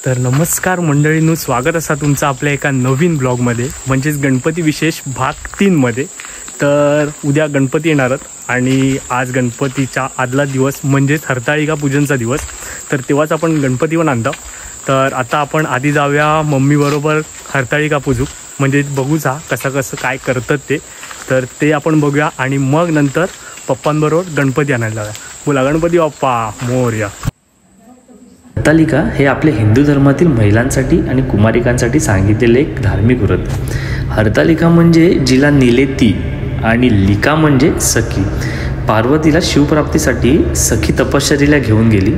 तर नमस्कार मंडळींनो, स्वागत असा तुमचं आपल्या एका नवीन ब्लॉगमध्ये, म्हणजेच गणपती विशेष भाग 3 मध्ये। तर उद्या गणपती येणारच आणि आज गणपतीचा आदला दिवस म्हणजेच हरताळिका पूजनचा दिवस। तर तेव्हाच आपण गणपती पण आणतो। तर आता आपण आधी जाऊया मम्मी बरोबर हरताळिका पूजू, म्हणजे बघूचा कसं काय करतात ते। तर ते आपण बघूया आणि मग नंतर पप्पांबरोबर गणपती आणायला जाऊया। बोला गणपती बाप्पा मोरया। हरतालिका हे आपल्या हिंदू धर्मातील महिलांसाठी आणि कुमारिकांसाठी सांगितलेले एक धार्मिक व्रत। हरतालिका म्हणजे जिला नेले ती आणि लिका म्हणजे सखी। पार्वतीला शिवप्राप्तीसाठी सखी तपश्चर्येला घेऊन गेली,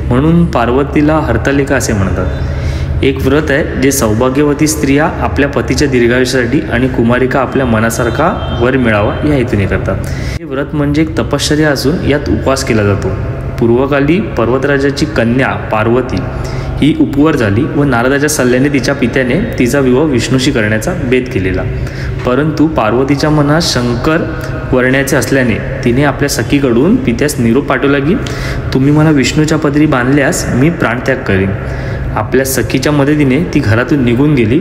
म्हणून पार्वतीला हरतालिका असे म्हणतात। एक व्रत आहे जे सौभाग्यवती स्त्रिया आपल्या पतीच्या दीर्घायुष्यासाठी आणि कुमारिका आपल्या मनासारखा वर मिळावा या हेतूने करतात। हे व्रत म्हणजे एक तपश्चर्या असून यात उपवास केला जातो। पूर्वकाली पर्वतराजाची कन्या पार्वती ही उपवर झाली व नारदाच्या सल्ल्याने तिच्या पित्याने तिचा विवाह विष्णूशी करण्याचा बेत केलेला। परंतु पार्वतीच्या मनात शंकर वरण्याचे असल्याने तिने आपल्या सखीकडून पित्यास निरोप पाठवला की तुम्ही मला विष्णूच्या पदरी बांधल्यास मी प्राणत्याग करेन। आपल्या सखीच्या मदतीने ती घरातून निघून गेली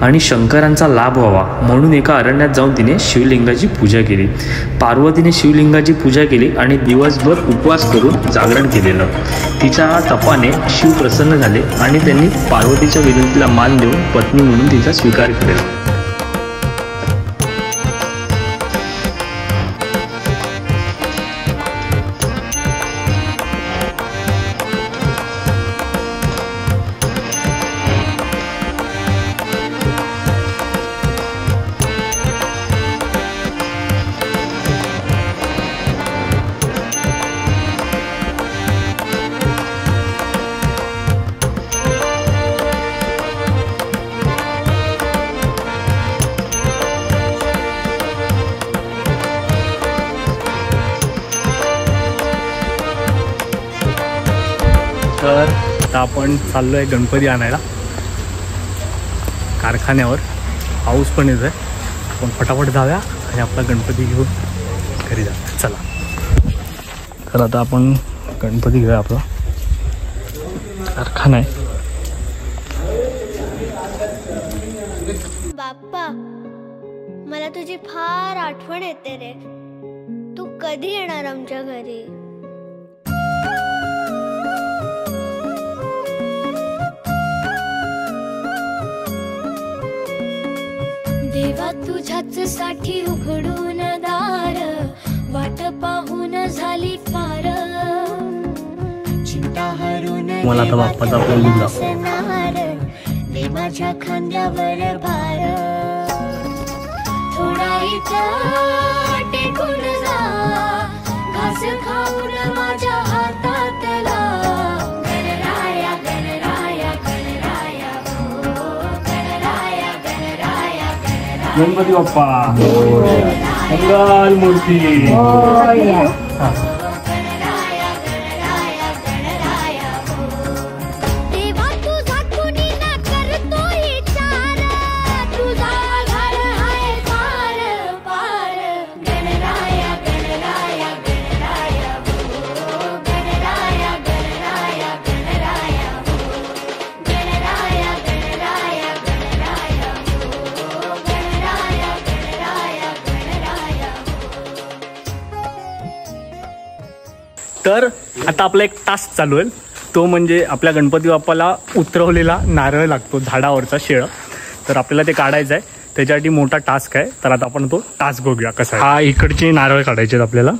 आणि शंकरांचा लाभ व्हावा म्हणून एका अरण्यात जाऊन तिने शिवलिंगाची पूजा केली। पार्वतीने शिवलिंगाची पूजा केली आणि दिवसभर उपवास करून जागरण केलेलं। तिच्या तपाने शिव प्रसन्न झाले आणि त्यांनी पार्वतीच्या विनंतीला मान देऊन पत्नी म्हणून तिचा स्वीकार केला। तर आता आपण चाललो आहे गणपती आणायला कारखान्यावर। पाऊस पण येत आहे, आपण फटाफट जाऊया आणि आपला गणपती घेऊन घरी जाऊया। चला तर आता आपण गणपती घेऊया। आपला कारखाना आहे। बाप्पा, मला तुझी फार आठवण येते रे। तू कधी येणार आमच्या घरी? देवा तुझ्याच साठी उघडून दार, वाट पाहून झाली फार। चिंता हरून मला आता बाप्पाचा दे माझ्या खांद्यावर भार। थोडा इथं टेकून जा, घास खाऊन माझ्या हातातला। गणराया गणराया गणराया हो, गणराया गणराया गणराया। गणपती बाप्पा मंगल मूर्ती। तर आता आपला एक टास्क चालू आहे, तो म्हणजे आपल्या गणपती बाप्पाला उतरवलेला नारळ लागतो झाडावरचा शेळ। तर आपल्याला ते काढायचं आहे, त्याच्यासाठी मोठा टास्क आहे। तर आता आपण तो टास्क बघूया कसा आहे। हा इकडचे नारळ काढायचे आहेत आपल्याला,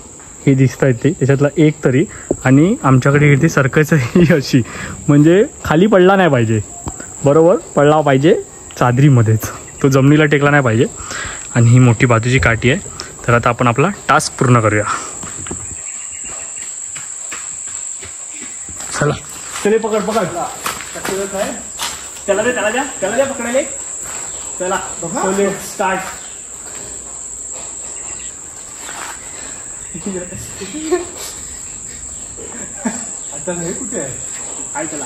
हे दिसत आहेत ते, त्याच्यातला एक तरी। आणि आमच्याकडे इथे सरकायचं ही अशी, म्हणजे खाली पडला नाही पाहिजे, बरोबर पडला पाहिजे चादरीमध्येच, तो जमिनीला टेकला नाही पाहिजे। आणि ही मोठी बाजूची काठी आहे। तर आता आपण आपला टास्क पूर्ण करूया। चला चले, पकड पकड, त्याला द्या पकडायला। चला स्टार्ट। आता नाही कुठे आहे, काय त्याला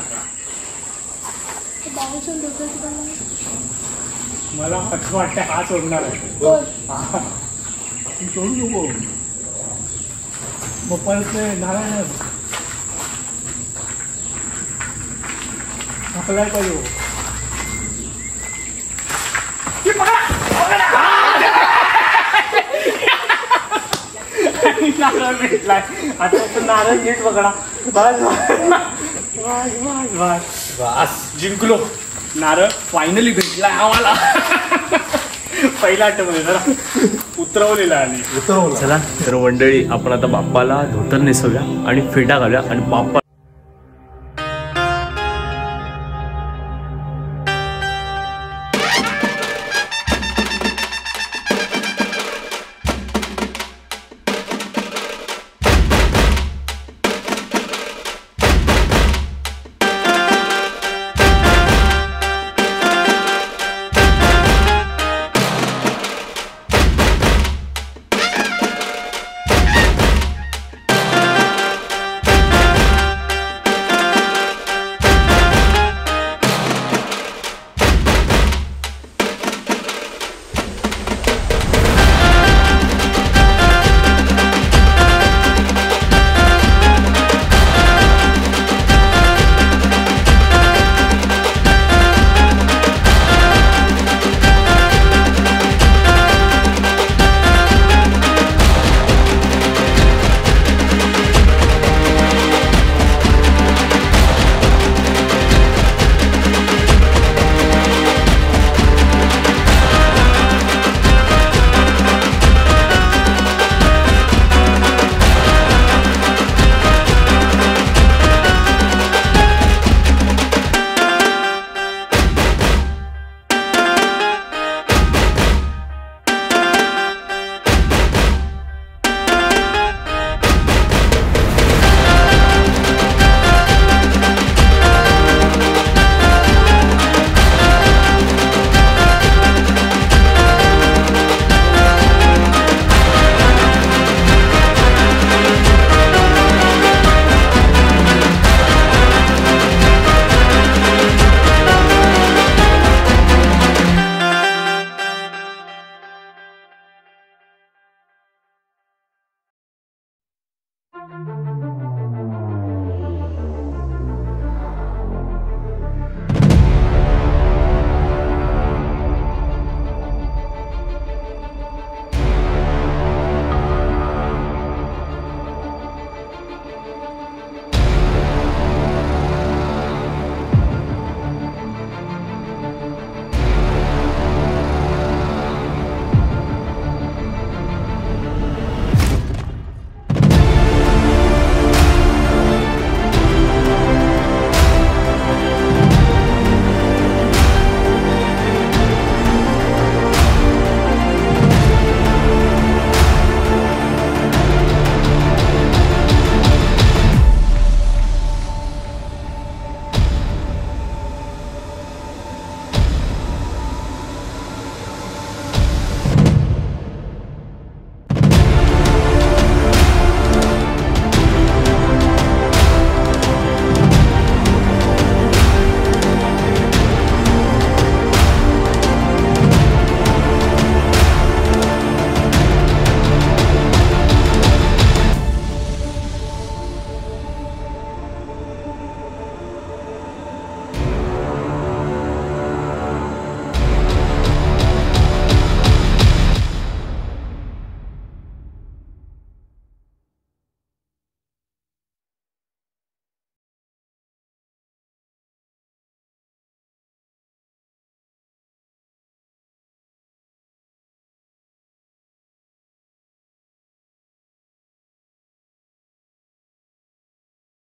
मला कसं वाटतं हा सोडणार आहे। सोडू नको, मग परत नारायण नारळ भेटलाय. आता आपण नारळ नीट बघा. बस जिंकलो. नारळ फायनली भेटलाय आम्हाला. पहिला आठवण जरा उतरवलेला आणि चला तर मंडळी आपण आता बाप्पाला धोतर नेसवूया आणि फेटा घालूया आणि बाप्पा